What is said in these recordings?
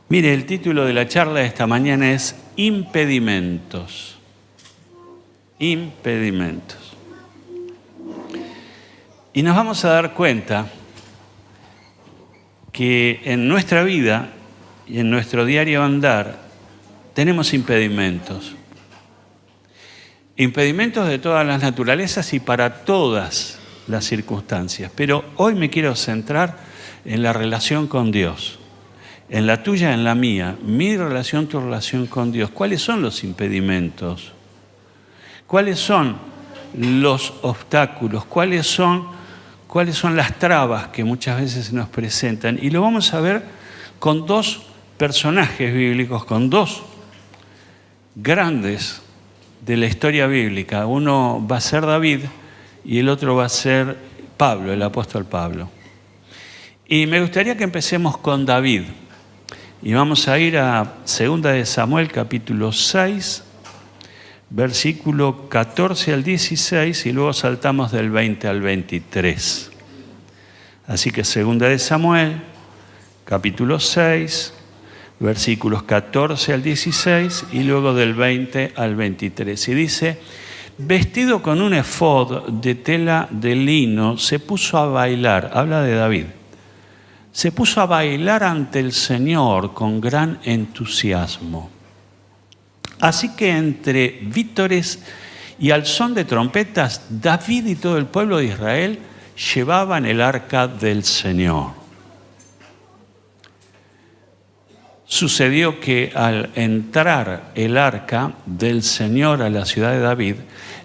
Mire, el título de la charla de esta mañana es Impedimentos. Impedimentos. Y nos vamos a dar cuenta que en nuestra vida y en nuestro diario andar tenemos impedimentos. Impedimentos de todas las naturalezas y para todas las circunstancias. Pero hoy me quiero centrar en la relación con Dios. En la tuya, en la mía, mi relación, tu relación con Dios. ¿Cuáles son los impedimentos? ¿Cuáles son los obstáculos? ¿Cuáles son las trabas que muchas veces se nos presentan? Y lo vamos a ver con dos personajes bíblicos, con dos grandes de la historia bíblica. Uno va a ser David y el otro va a ser Pablo, el apóstol Pablo. Y me gustaría que empecemos con David. Y vamos a ir a 2 de Samuel, capítulo 6, versículo 14 al 16, y luego saltamos del 20 al 23. Así que 2 de Samuel, capítulo 6, versículos 14 al 16, y luego del 20 al 23. Y dice: vestido con un efod de tela de lino, se puso a bailar. Habla de David. Se puso a bailar ante el Señor con gran entusiasmo. Así que entre vítores y al son de trompetas, David y todo el pueblo de Israel llevaban el arca del Señor. Sucedió que al entrar el arca del Señor a la ciudad de David,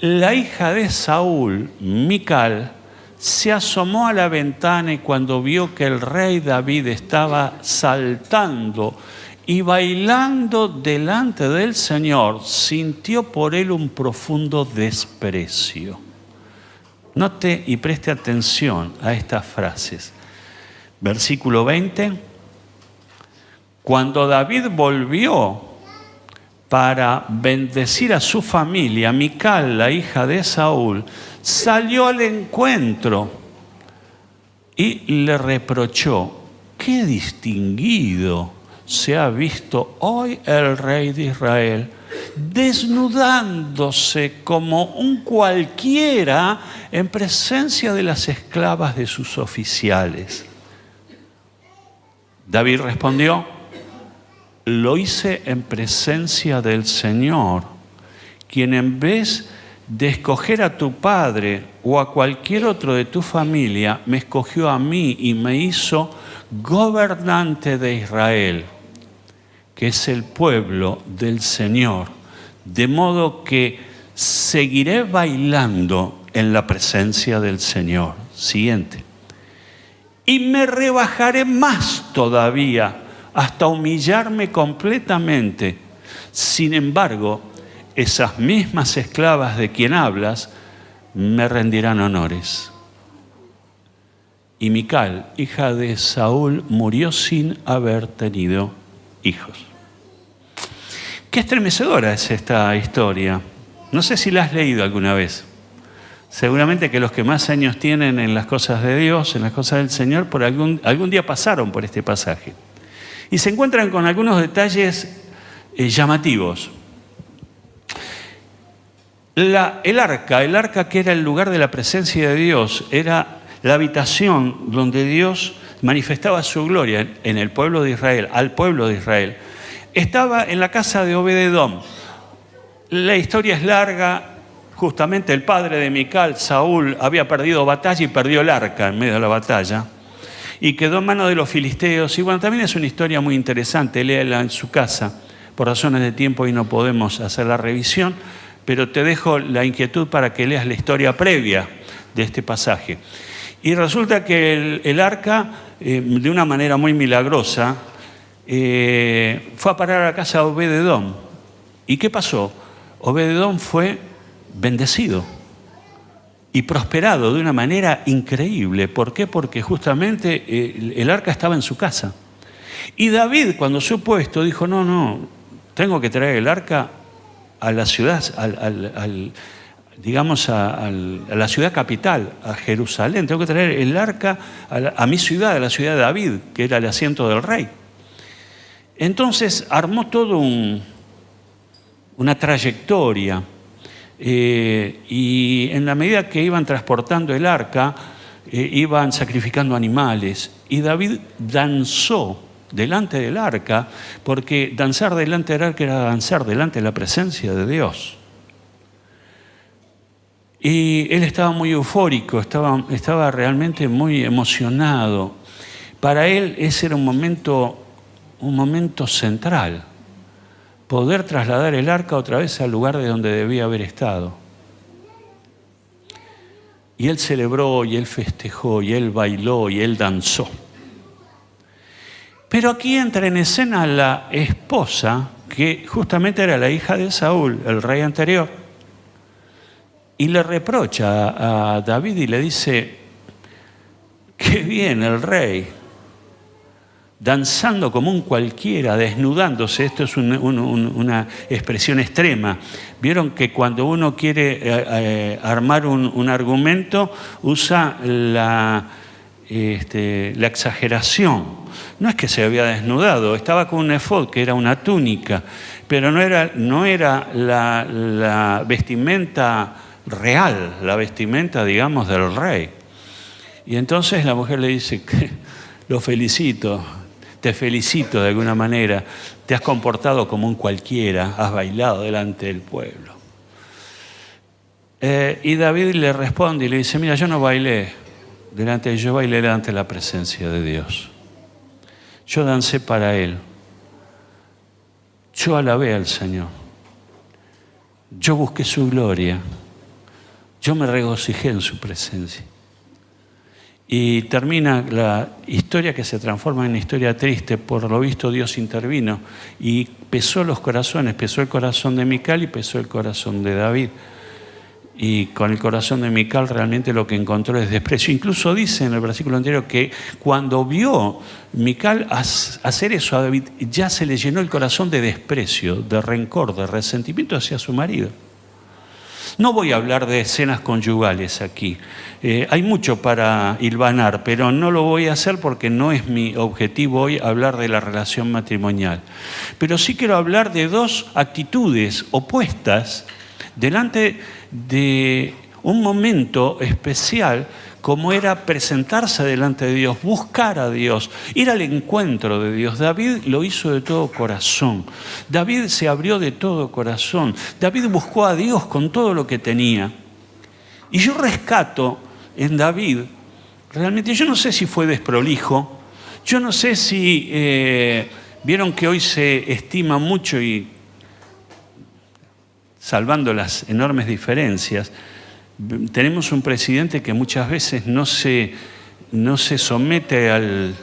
la hija de Saúl, Mical, se asomó a la ventana y cuando vio que el rey David estaba saltando y bailando delante del Señor, sintió por él un profundo desprecio. Note y preste atención a estas frases. Versículo 20. Cuando David volvió para bendecir a su familia, Mical, la hija de Saúl, salió al encuentro y le reprochó: qué distinguido se ha visto hoy el rey de Israel, desnudándose como un cualquiera en presencia de las esclavas de sus oficiales. David respondió: lo hice en presencia del Señor, quien en vez de escoger a tu padre o a cualquier otro de tu familia, me escogió a mí y me hizo gobernante de Israel, que es el pueblo del Señor. De modo que seguiré bailando en la presencia del Señor. Siguiente. Y me rebajaré más todavía hasta humillarme completamente. Sin embargo, esas mismas esclavas de quien hablas me rendirán honores. Y Mical, hija de Saúl, murió sin haber tenido hijos. Qué estremecedora es esta historia. No sé si la has leído alguna vez. Seguramente que los que más años tienen en las cosas de Dios, en las cosas del Señor, por algún día pasaron por este pasaje. Y se encuentran con algunos detalles llamativos. El arca que era el lugar de la presencia de Dios, era la habitación donde Dios manifestaba su gloria en el pueblo de Israel, al pueblo de Israel. Estaba en la casa de Obed-edom. La historia es larga. Justamente el padre de Mical, Saúl, había perdido batalla y perdió el arca en medio de la batalla. Y quedó en manos de los filisteos. Y bueno, también es una historia muy interesante. Léela en su casa. Por razones de tiempo hoy no podemos hacer la revisión, pero te dejo la inquietud para que leas la historia previa de este pasaje. Y resulta que el arca, de una manera muy milagrosa, fue a parar a la casa de Obed-edom. ¿Y qué pasó? Obed-edom fue bendecido y prosperado de una manera increíble. ¿Por qué? Porque justamente el arca estaba en su casa. Y David, cuando supo esto, dijo: no, tengo que traer el arca a la ciudad, digamos a la ciudad capital, a Jerusalén. Tengo que traer el arca a mi ciudad, a la ciudad de David, que era el asiento del rey. Entonces armó todo una trayectoria y en la medida que iban transportando el arca, iban sacrificando animales y David danzó delante del arca, porque danzar delante del arca era danzar delante de la presencia de Dios. Y él estaba muy eufórico, estaba realmente muy emocionado. Para él ese era un momento central, poder trasladar el arca otra vez al lugar de donde debía haber estado. Y él celebró, y él festejó, y él bailó, y él danzó. Pero aquí entra en escena la esposa, que justamente era la hija de Saúl, el rey anterior, y le reprocha a David y le dice: qué bien el rey, danzando como un cualquiera, desnudándose. Esto es una expresión extrema. Vieron que cuando uno quiere armar un argumento, usa la exageración. No es que se había desnudado, estaba con un efod, que era una túnica, pero no era la vestimenta real, la vestimenta, digamos, del rey. Y entonces la mujer le dice: lo felicito, te felicito de alguna manera, te has comportado como un cualquiera, has bailado delante del pueblo. Y David le responde y le dice: mira, yo no bailé yo bailé delante de la presencia de Dios. Yo dancé para Él. Yo alabé al Señor. Yo busqué su gloria. Yo me regocijé en su presencia. Y termina la historia, que se transforma en una historia triste. Por lo visto Dios intervino y pesó los corazones, pesó el corazón de Mical y pesó el corazón de David. Y con el corazón de Mical realmente lo que encontró es desprecio. Incluso dice en el versículo anterior que cuando vio Mical hacer eso a David, ya se le llenó el corazón de desprecio, de rencor, de resentimiento hacia su marido. No voy a hablar de escenas conyugales aquí. Hay mucho para hilvanar, pero no lo voy a hacer porque no es mi objetivo hoy hablar de la relación matrimonial. Pero sí quiero hablar de dos actitudes opuestas delante de un momento especial, como era presentarse delante de Dios, buscar a Dios, ir al encuentro de Dios. David lo hizo de todo corazón. David se abrió de todo corazón. David buscó a Dios con todo lo que tenía. Y yo rescato en David, realmente, yo no sé si fue desprolijo, yo no sé si vieron que hoy se estima mucho, y salvando las enormes diferencias, tenemos un presidente que muchas veces no se somete al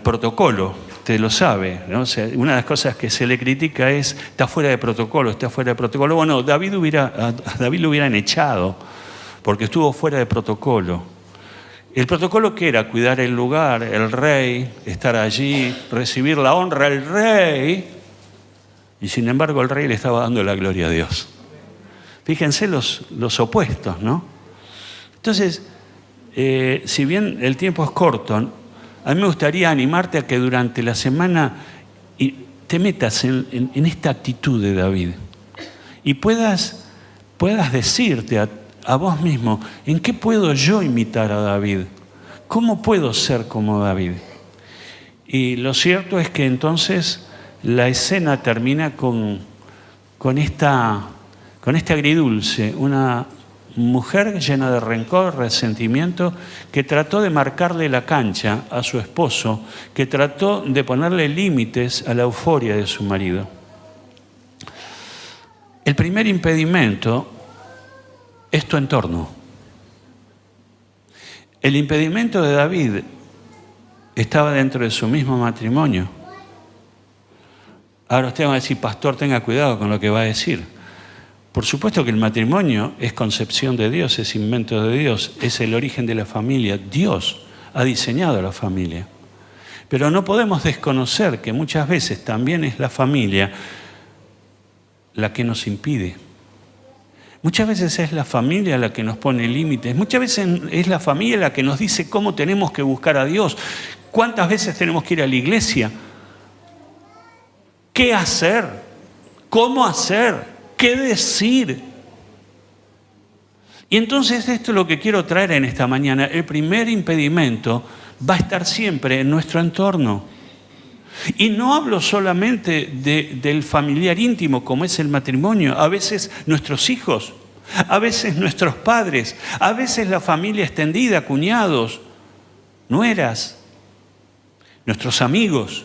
protocolo, usted lo sabe, ¿no? O sea, una de las cosas que se le critica es: está fuera de protocolo, está fuera de protocolo. Bueno, a David lo hubieran echado porque estuvo fuera de protocolo. El protocolo, ¿qué era? Cuidar el lugar, el rey, estar allí, recibir la honra al rey. Y sin embargo el rey le estaba dando la gloria a Dios. Fíjense los opuestos, ¿no? Entonces, si bien el tiempo es corto, a mí me gustaría animarte a que durante la semana te metas en esta actitud de David y puedas decirte a vos mismo: ¿en qué puedo yo imitar a David? ¿Cómo puedo ser como David? Y lo cierto es que entonces la escena termina con este agridulce, una mujer llena de rencor, resentimiento, que trató de marcarle la cancha a su esposo, que trató de ponerle límites a la euforia de su marido. El primer impedimento es tu entorno. El impedimento de David estaba dentro de su mismo matrimonio. Ahora usted va a decir: pastor, tenga cuidado con lo que va a decir. Por supuesto que el matrimonio es concepción de Dios, es invento de Dios, es el origen de la familia. Dios ha diseñado la familia. Pero no podemos desconocer que muchas veces también es la familia la que nos impide. Muchas veces es la familia la que nos pone límites. Muchas veces es la familia la que nos dice cómo tenemos que buscar a Dios. ¿Cuántas veces tenemos que ir a la iglesia? ¿Qué hacer? ¿Cómo hacer? ¿Qué decir? Y entonces esto es lo que quiero traer en esta mañana. El primer impedimento va a estar siempre en nuestro entorno. Y no hablo solamente del familiar íntimo como es el matrimonio, a veces nuestros hijos, a veces nuestros padres, a veces la familia extendida, cuñados, nueras, nuestros amigos,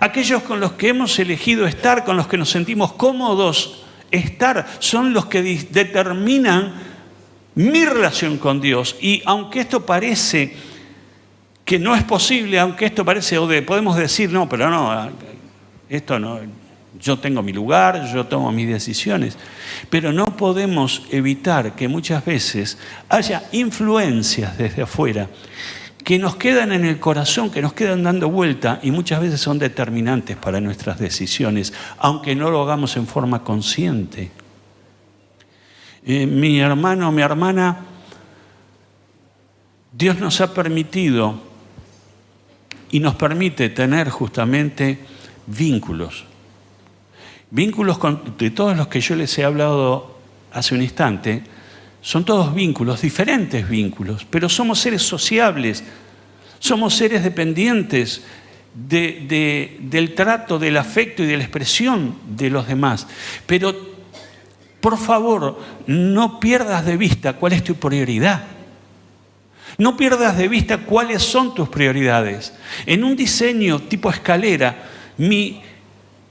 aquellos con los que hemos elegido estar, con los que nos sentimos cómodos estar, son los que determinan mi relación con Dios. Y aunque esto parece que no es posible, aunque esto parece, podemos decir, no, pero no, esto no, yo tengo mi lugar, yo tomo mis decisiones, pero no podemos evitar que muchas veces haya influencias desde afuera que nos quedan en el corazón, que nos quedan dando vuelta y muchas veces son determinantes para nuestras decisiones, aunque no lo hagamos en forma consciente. Mi hermano, mi hermana, Dios nos ha permitido y nos permite tener justamente vínculos. Vínculos de todos los que yo les he hablado hace un instante, son todos vínculos, diferentes vínculos, pero somos seres sociables, somos seres dependientes del trato, del afecto y de la expresión de los demás. Pero, por favor, no pierdas de vista cuál es tu prioridad. No pierdas de vista cuáles son tus prioridades. En un diseño tipo escalera, mi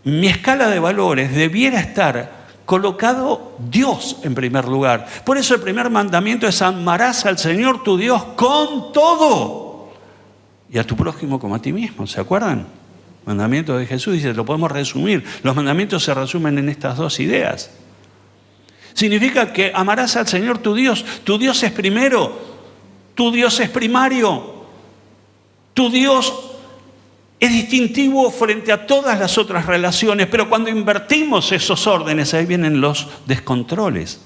escala de valores debiera estar colocado Dios en primer lugar. Por eso el primer mandamiento es: amarás al Señor tu Dios con todo y a tu prójimo como a ti mismo. ¿Se acuerdan? Mandamiento de Jesús, dice, lo podemos resumir. Los mandamientos se resumen en estas dos ideas. Significa que amarás al Señor tu Dios es primero, tu Dios es primario, tu Dios es distintivo frente a todas las otras relaciones, pero cuando invertimos esos órdenes, ahí vienen los descontroles.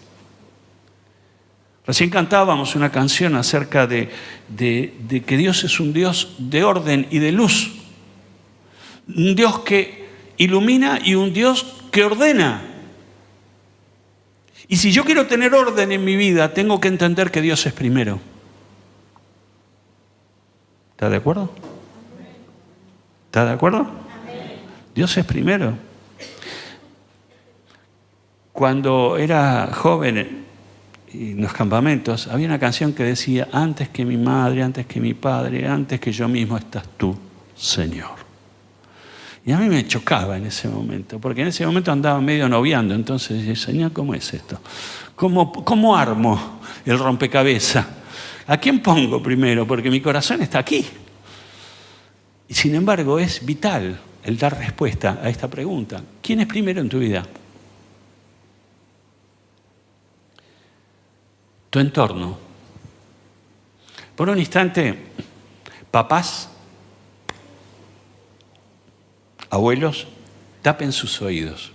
Recién cantábamos una canción acerca de que Dios es un Dios de orden y de luz. Un Dios que ilumina y un Dios que ordena. Y si yo quiero tener orden en mi vida, tengo que entender que Dios es primero. ¿Está de acuerdo? ¿Está de acuerdo? Dios es primero. Cuando era joven en los campamentos, había una canción que decía: antes que mi madre, antes que mi padre, antes que yo mismo estás tú, Señor. Y a mí me chocaba en ese momento, porque en ese momento andaba medio noviando. Entonces dije: Señor, ¿cómo es esto? ¿Cómo armo el rompecabezas? ¿A quién pongo primero? Porque mi corazón está aquí. Y sin embargo es vital el dar respuesta a esta pregunta. ¿Quién es primero en tu vida? Tu entorno. Por un instante, papás, abuelos, tapen sus oídos,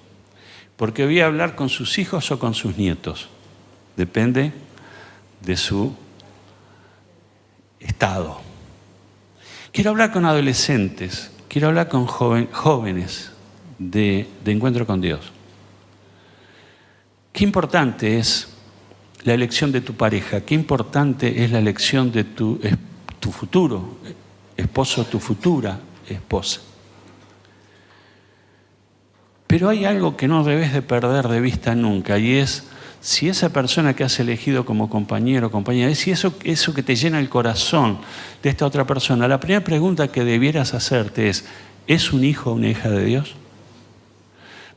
porque voy a hablar con sus hijos o con sus nietos. Depende de su estado. Quiero hablar con adolescentes, quiero hablar con jóvenes de encuentro con Dios. Qué importante es la elección de tu pareja, qué importante es la elección de tu futuro esposo, tu futura esposa. Pero hay algo que no debes de perder de vista nunca, y es si esa persona que has elegido como compañero o compañera, si eso que te llena el corazón de esta otra persona, la primera pregunta que debieras hacerte ¿es un hijo o una hija de Dios?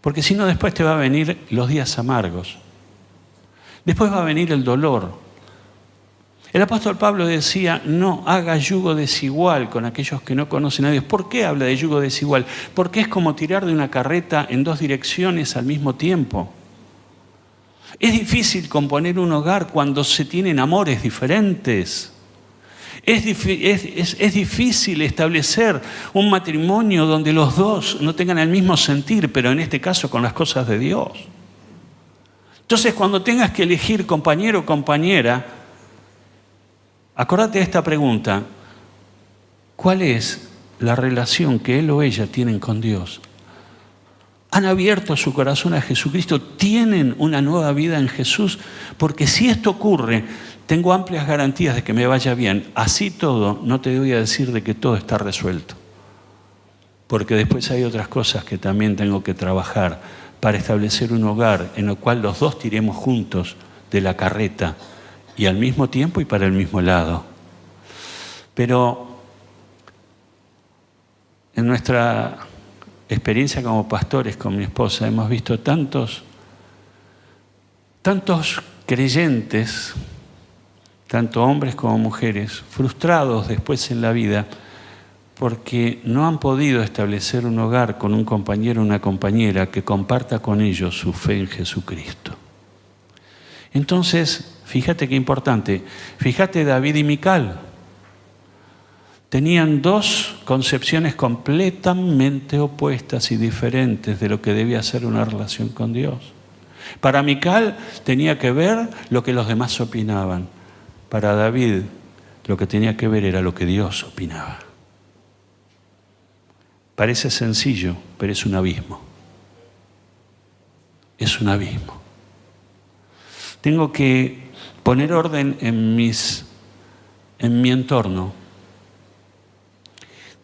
Porque si no, después te va a venir los días amargos. Después va a venir el dolor. El apóstol Pablo decía: no haga yugo desigual con aquellos que no conocen a Dios. ¿Por qué habla de yugo desigual? Porque es como tirar de una carreta en dos direcciones al mismo tiempo. Es difícil componer un hogar cuando se tienen amores diferentes. Es difícil establecer un matrimonio donde los dos no tengan el mismo sentir, pero en este caso con las cosas de Dios. Entonces, cuando tengas que elegir compañero o compañera, acordate de esta pregunta: ¿cuál es la relación que él o ella tienen con Dios? han abierto su corazón a Jesucristo, tienen una nueva vida en Jesús, porque si esto ocurre, tengo amplias garantías de que me vaya bien. Así todo, no te voy a decir de que todo está resuelto, porque después hay otras cosas que también tengo que trabajar para establecer un hogar en el cual los dos tiremos juntos de la carreta y al mismo tiempo y para el mismo lado. Pero en nuestra experiencia como pastores con mi esposa hemos visto tantos creyentes, tanto hombres como mujeres, frustrados después en la vida porque no han podido establecer un hogar con un compañero o una compañera que comparta con ellos su fe en Jesucristo. Entonces, fíjate qué importante, fíjate David y Mical. Tenían dos concepciones completamente opuestas y diferentes de lo que debía ser una relación con Dios. Para Mical tenía que ver lo que los demás opinaban. Para David lo que tenía que ver era lo que Dios opinaba. Parece sencillo, pero es un abismo. Es un abismo. Tengo que poner orden en mi entorno.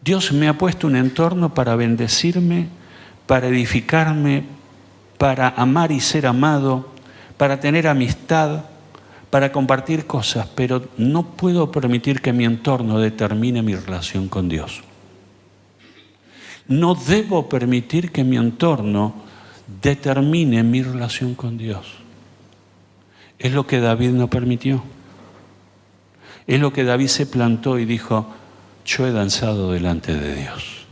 Dios me ha puesto un entorno para bendecirme, para edificarme, para amar y ser amado, para tener amistad, para compartir cosas, pero no puedo permitir que mi entorno determine mi relación con Dios. No debo permitir que mi entorno determine mi relación con Dios. Es lo que David no permitió. Es lo que David se plantó y dijo: yo he danzado delante de Dios.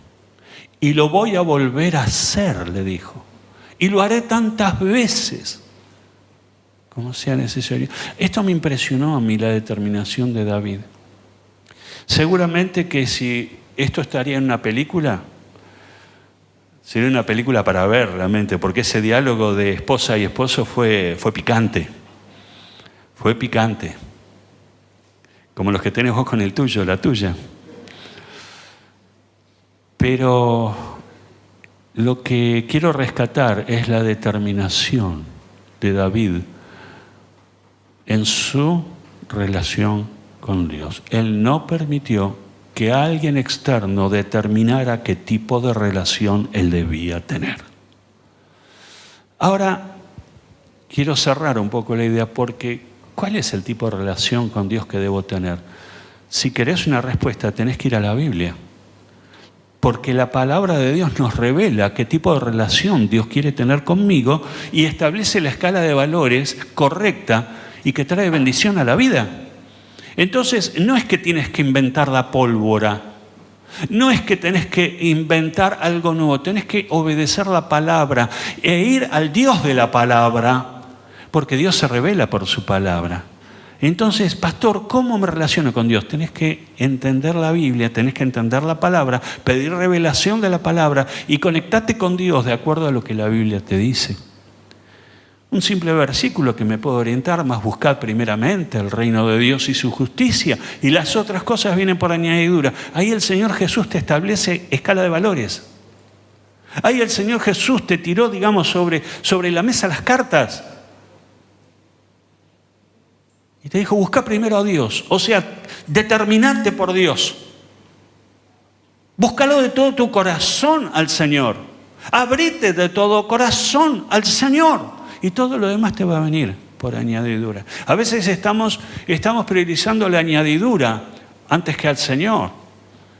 Y lo voy a volver a hacer, le dijo. Y lo haré tantas veces como sea necesario. Esto me impresionó a mí, la determinación de David. Seguramente que si esto estaría en una película, sería una película para ver realmente, porque ese diálogo de esposa y esposo fue picante. Fue picante. Como los que tenés vos con el tuyo, la tuya. Pero lo que quiero rescatar es la determinación de David en su relación con Dios. Él no permitió que alguien externo determinara qué tipo de relación él debía tener. Ahora, quiero cerrar un poco la idea porque ¿cuál es el tipo de relación con Dios que debo tener? Si querés una respuesta, tenés que ir a la Biblia. Porque la palabra de Dios nos revela qué tipo de relación Dios quiere tener conmigo y establece la escala de valores correcta y que trae bendición a la vida. Entonces, no es que tienes que inventar la pólvora, no es que tenés que inventar algo nuevo, tenés que obedecer la palabra e ir al Dios de la palabra, porque Dios se revela por su palabra. Entonces, pastor, ¿cómo me relaciono con Dios? Tenés que entender la Biblia, tenés que entender la palabra, pedir revelación de la palabra y conectarte con Dios de acuerdo a lo que la Biblia te dice. Un simple versículo que me puede orientar, más buscad primeramente el reino de Dios y su justicia, y las otras cosas vienen por añadidura. Ahí el Señor Jesús te establece escala de valores. Ahí el Señor Jesús te tiró, digamos, sobre la mesa las cartas. Y te dijo, busca primero a Dios. O sea, determinate por Dios. Búscalo de todo tu corazón al Señor. Abrite de todo corazón al Señor. Y todo lo demás te va a venir por añadidura. A veces estamos priorizando la añadidura antes que al Señor.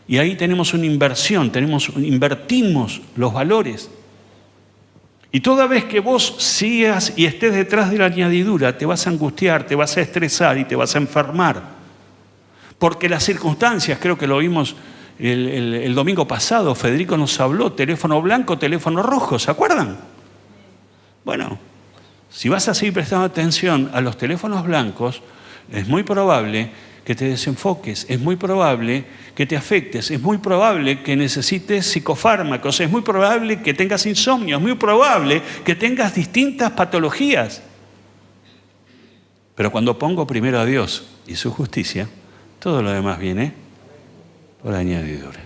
Y ahí tenemos una inversión, invertimos los valores. Y toda vez que vos sigas y estés detrás de la añadidura, te vas a angustiar, te vas a estresar y te vas a enfermar. Porque las circunstancias, creo que lo vimos el domingo pasado, Federico nos habló, teléfono blanco, teléfono rojo, ¿se acuerdan? Bueno, si vas a seguir prestando atención a los teléfonos blancos, es muy probable que te desenfoques, es muy probable que te afectes, es muy probable que necesites psicofármacos, es muy probable que tengas insomnio, es muy probable que tengas distintas patologías. Pero cuando pongo primero a Dios y su justicia, todo lo demás viene por añadidura.